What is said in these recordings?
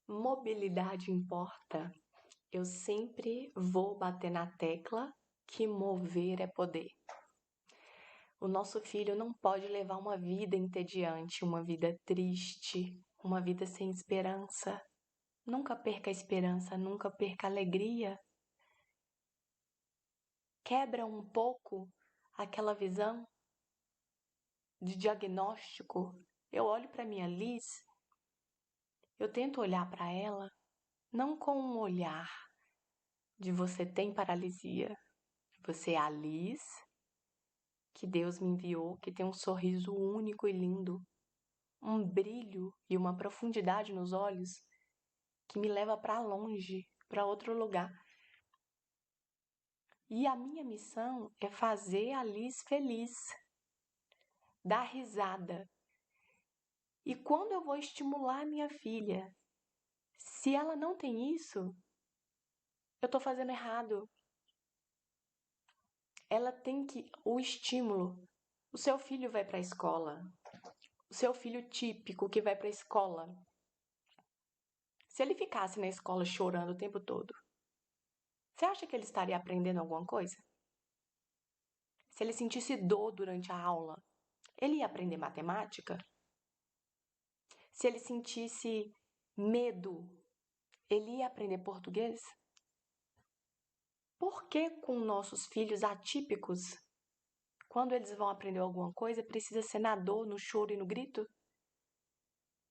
Mobilidade importa. Eu sempre vou bater na tecla que mover é poder. O nosso filho não pode levar uma vida entediante, uma vida triste, uma vida sem esperança. Nunca perca a esperança, nunca perca a alegria. Quebra um pouco aquela visão de diagnóstico. Eu olho para minha Liz, eu tento olhar para ela não com um olhar de você tem paralisia, você é a Liz que Deus me enviou, que tem um sorriso único e lindo, um brilho e uma profundidade nos olhos que me leva para longe, para outro lugar. E a minha missão é fazer a Liz feliz, dar risada. E quando eu vou estimular a minha filha, se ela não tem isso, eu estou fazendo errado. Ela tem que o estímulo. O seu filho vai para a escola. O seu filho típico que vai para a escola. Se ele ficasse na escola chorando o tempo todo, você acha que ele estaria aprendendo alguma coisa? Se ele sentisse dor durante a aula, ele ia aprender matemática? Se ele sentisse medo, ele ia aprender português? Por que com nossos filhos atípicos, quando eles vão aprender alguma coisa, precisa ser na dor, no choro e no grito?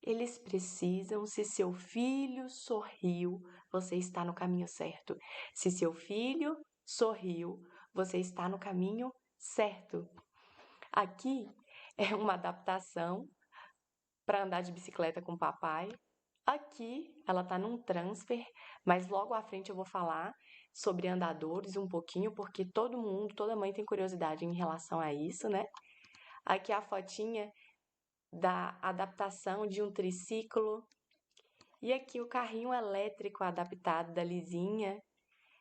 Eles precisam, se seu filho sorriu, você está no caminho certo. Se seu filho sorriu, você está no caminho certo. Aqui é uma adaptação para andar de bicicleta com o papai. Aqui ela está num transfer, mas logo à frente eu vou falar sobre andadores um pouquinho, porque todo mundo, toda mãe tem curiosidade em relação a isso, né? Aqui a fotinha da adaptação de um triciclo. E aqui o carrinho elétrico adaptado da Lizinha.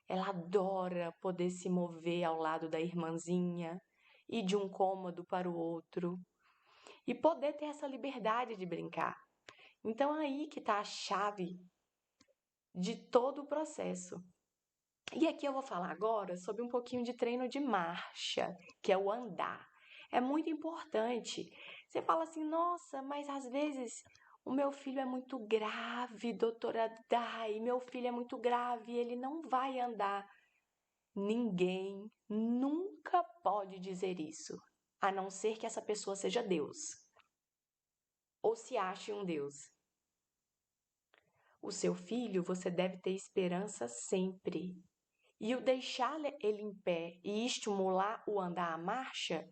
Ela adora poder se mover ao lado da irmãzinha, ir de um cômodo para o outro e poder ter essa liberdade de brincar. Então aí que está a chave de todo o processo. E aqui eu vou falar agora sobre um pouquinho de treino de marcha, que é o andar. É muito importante. Você fala assim, nossa, mas às vezes o meu filho é muito grave, doutora Dai, meu filho é muito grave, ele não vai andar. Ninguém nunca pode dizer isso, a não ser que essa pessoa seja Deus ou se ache um Deus. O seu filho, você deve ter esperança sempre. E o deixar ele em pé e estimular o andar à marcha,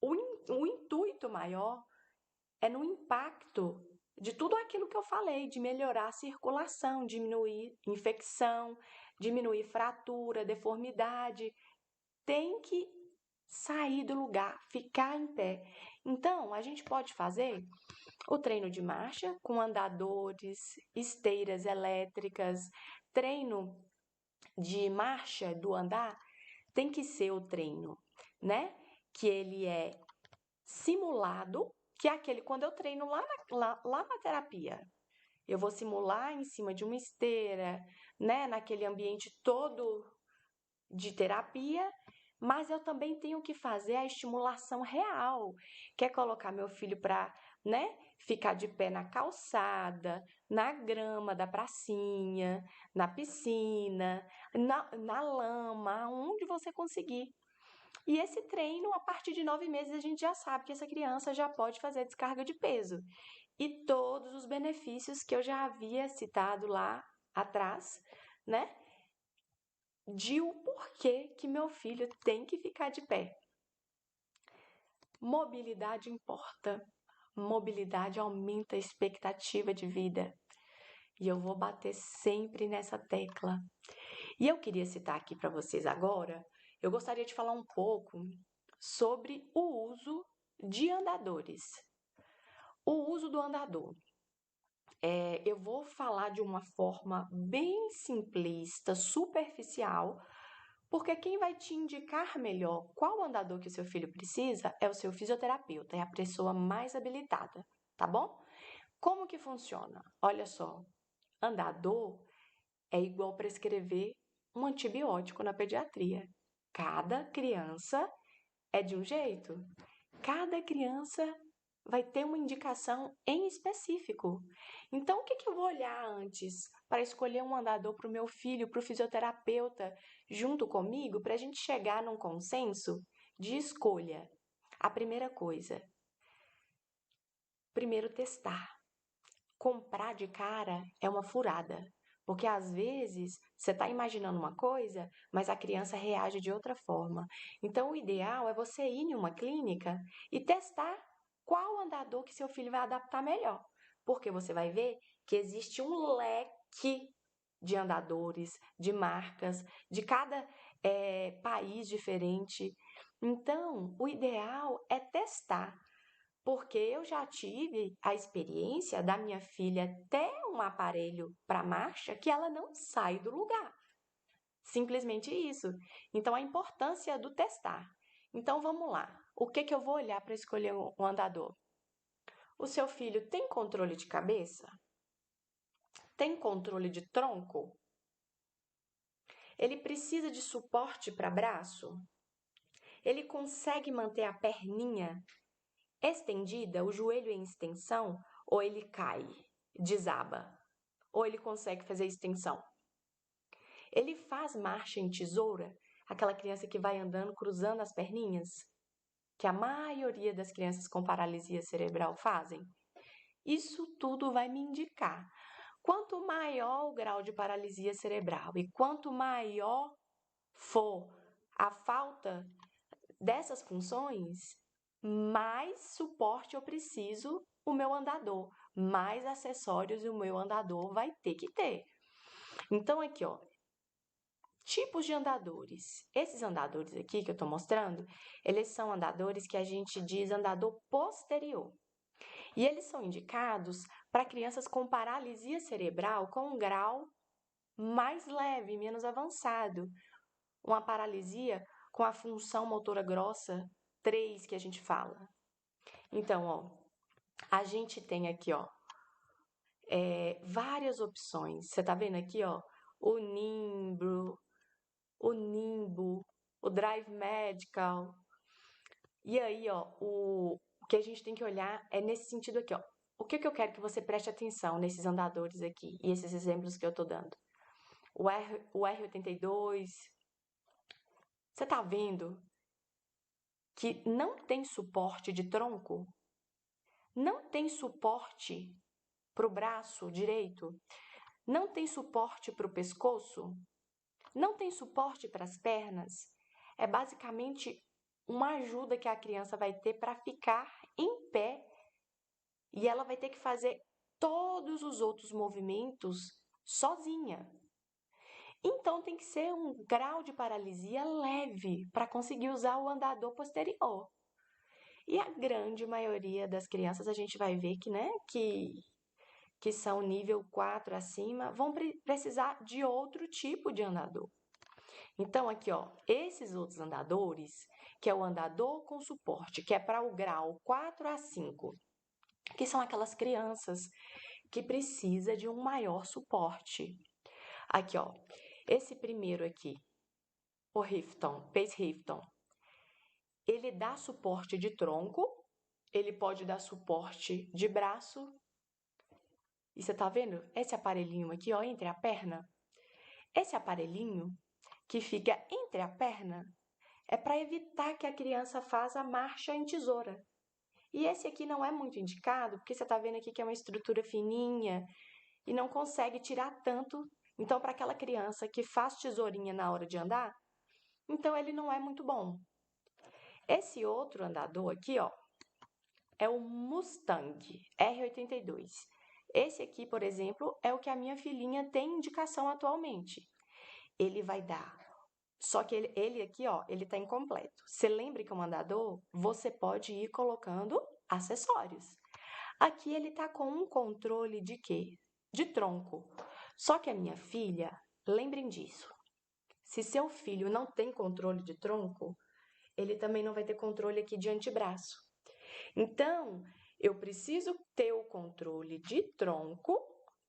o intuito maior é no impacto de tudo aquilo que eu falei, de melhorar a circulação, diminuir infecção, diminuir fratura, deformidade. Tem que sair do lugar, ficar em pé. Então, a gente pode fazer o treino de marcha com andadores, esteiras elétricas, treino de marcha do andar tem que ser o treino, né? Que ele é simulado, que é aquele quando eu treino lá na terapia. Eu vou simular em cima de uma esteira, né? Naquele ambiente todo de terapia, mas eu também tenho que fazer a estimulação real, que é colocar meu filho para, né, ficar de pé na calçada, na grama da pracinha, na piscina, na lama, onde você conseguir. E esse treino, a partir de 9 meses, a gente já sabe que essa criança já pode fazer descarga de peso. E todos os benefícios que eu já havia citado lá atrás, né? De o porquê que meu filho tem que ficar de pé. Mobilidade importa. Mobilidade aumenta a expectativa de vida. E eu vou bater sempre nessa tecla. E eu queria citar aqui para vocês agora, eu gostaria de falar um pouco sobre o uso de andadores. O uso do andador. Eu vou falar de uma forma bem simplista, superficial, porque quem vai te indicar melhor qual andador que o seu filho precisa é o seu fisioterapeuta, é a pessoa mais habilitada, tá bom? Como que funciona? Olha só, andador é igual prescrever um antibiótico na pediatria. Cada criança é de um jeito. Cada criança vai ter uma indicação em específico. Então, o que eu vou olhar antes para escolher um andador para o meu filho, para o fisioterapeuta, junto comigo, para a gente chegar num consenso de escolha? A primeira coisa, primeiro testar. Comprar de cara é uma furada. Porque às vezes você está imaginando uma coisa, mas a criança reage de outra forma. Então, o ideal é você ir em uma clínica e testar qual andador que seu filho vai adaptar melhor. Porque você vai ver que existe um leque de andadores, de marcas, de cada país diferente. Então, o ideal é testar. Porque eu já tive a experiência da minha filha ter um aparelho para marcha que ela não sai do lugar. Simplesmente isso. Então, a importância do testar. Então, vamos lá. O que eu vou olhar para escolher um andador? O seu filho tem controle de cabeça? Tem controle de tronco? Ele precisa de suporte para braço? Ele consegue manter a perninha estendida, o joelho em extensão, ou ele cai, desaba, ou ele consegue fazer extensão? Ele faz marcha em tesoura, aquela criança que vai andando cruzando as perninhas, que a maioria das crianças com paralisia cerebral fazem? Isso tudo vai me indicar. Quanto maior o grau de paralisia cerebral e quanto maior for a falta dessas funções, mais suporte eu preciso o meu andador, mais acessórios o meu andador vai ter que ter. Então, aqui, ó, tipos de andadores. Esses andadores aqui que eu estou mostrando, eles são andadores que a gente diz andador posterior. E eles são indicados para crianças com paralisia cerebral com um grau mais leve, menos avançado. Uma paralisia com a função motora grossa 3 que a gente fala. Então, ó, a gente tem aqui, ó, várias opções. Você tá vendo aqui, ó, o Nimbo, o Drive Medical. E aí, ó, o que a gente tem que olhar é nesse sentido aqui, ó. O que eu quero que você preste atenção nesses andadores aqui e esses exemplos que eu tô dando? O R82. Você tá vendo que não tem suporte de tronco? Não tem suporte para o braço direito? Não tem suporte para o pescoço? Não tem suporte para as pernas? É basicamente uma ajuda que a criança vai ter para ficar em pé e ela vai ter que fazer todos os outros movimentos sozinha. Então tem que ser um grau de paralisia leve para conseguir usar o andador posterior. E a grande maioria das crianças a gente vai ver que, né, que são nível 4 acima, vão precisar de outro tipo de andador. Então, aqui, ó, esses outros andadores, que é o andador com suporte, que é para o grau 4 a 5, que são aquelas crianças que precisam de um maior suporte. Aqui, ó, esse primeiro aqui, o Rifton, Pace Rifton, ele dá suporte de tronco, ele pode dar suporte de braço. E você tá vendo esse aparelhinho aqui, ó, entre a perna? Esse aparelhinho que fica entre a perna é para evitar que a criança faça a marcha em tesoura. E esse aqui não é muito indicado, porque você está vendo aqui que é uma estrutura fininha e não consegue tirar tanto. Então, para aquela criança que faz tesourinha na hora de andar, então ele não é muito bom. Esse outro andador aqui, ó, é o Mustang R82. Esse aqui, por exemplo, é o que a minha filhinha tem indicação atualmente. Ele vai dar. Só que ele aqui, ó, ele tá incompleto. Você lembra que o andador, você pode ir colocando acessórios. Aqui ele tá com um controle de quê? De tronco. Só que a minha filha, lembrem disso. Se seu filho não tem controle de tronco, ele também não vai ter controle aqui de antebraço. Então, Eu preciso ter o controle de tronco,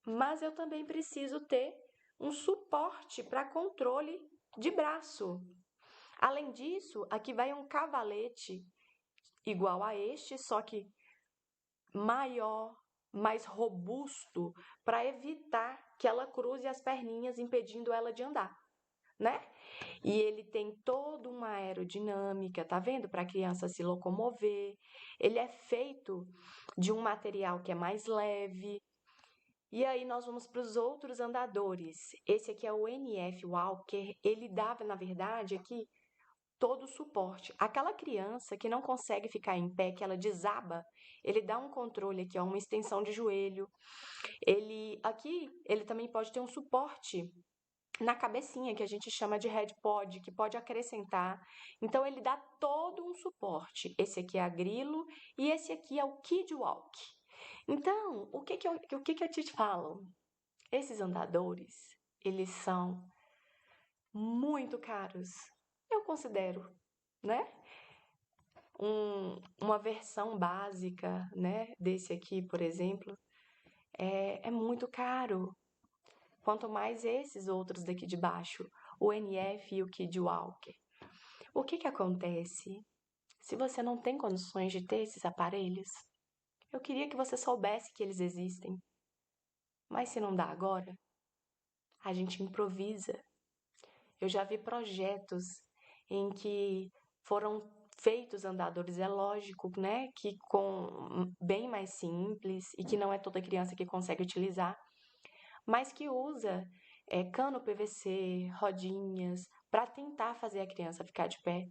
mas eu também preciso ter um suporte para controle de braço. Além disso, aqui vai um cavalete igual a este, só que maior, mais robusto, para evitar que ela cruze as perninhas, impedindo ela de andar, né? E ele tem toda uma aerodinâmica, tá vendo? Para a criança se locomover. Ele é feito de um material que é mais leve. E aí nós vamos para os outros andadores. Esse aqui é o NF Walker. Ele dava, na verdade, aqui todo o suporte. Aquela criança que não consegue ficar em pé, que ela desaba, ele dá um controle aqui, ó, uma extensão de joelho. Ele também pode ter um suporte na cabecinha, que a gente chama de head pod, que pode acrescentar. Então, ele dá todo um suporte. Esse aqui é a grilo e esse aqui é o Kid Walk. Então, o que eu te falo? Esses andadores, eles são muito caros. Eu considero, né? Uma versão básica, né, desse aqui, por exemplo, é muito caro. Quanto mais esses outros daqui de baixo, o NF e o Kid Walker. O que acontece? Se você não tem condições de ter esses aparelhos, eu queria que você soubesse que eles existem. Mas se não dá agora, a gente improvisa. Eu já vi projetos em que foram feitos andadores, é lógico, né, que com bem mais simples e que não é toda criança que consegue utilizar, mas que usa cano PVC, rodinhas, para tentar fazer a criança ficar de pé.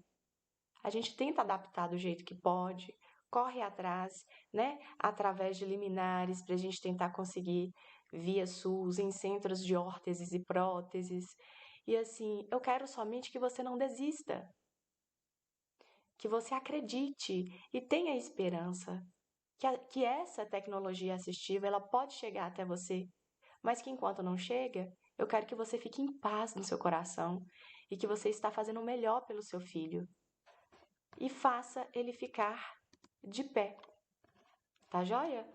A gente tenta adaptar do jeito que pode, corre atrás, né, através de liminares, para a gente tentar conseguir via SUS, em centros de órteses e próteses. E assim, eu quero somente que você não desista, que você acredite e tenha esperança que essa tecnologia assistiva ela pode chegar até você, mas que enquanto não chega, eu quero que você fique em paz no seu coração e que você está fazendo o melhor pelo seu filho e faça ele ficar de pé. Tá joia?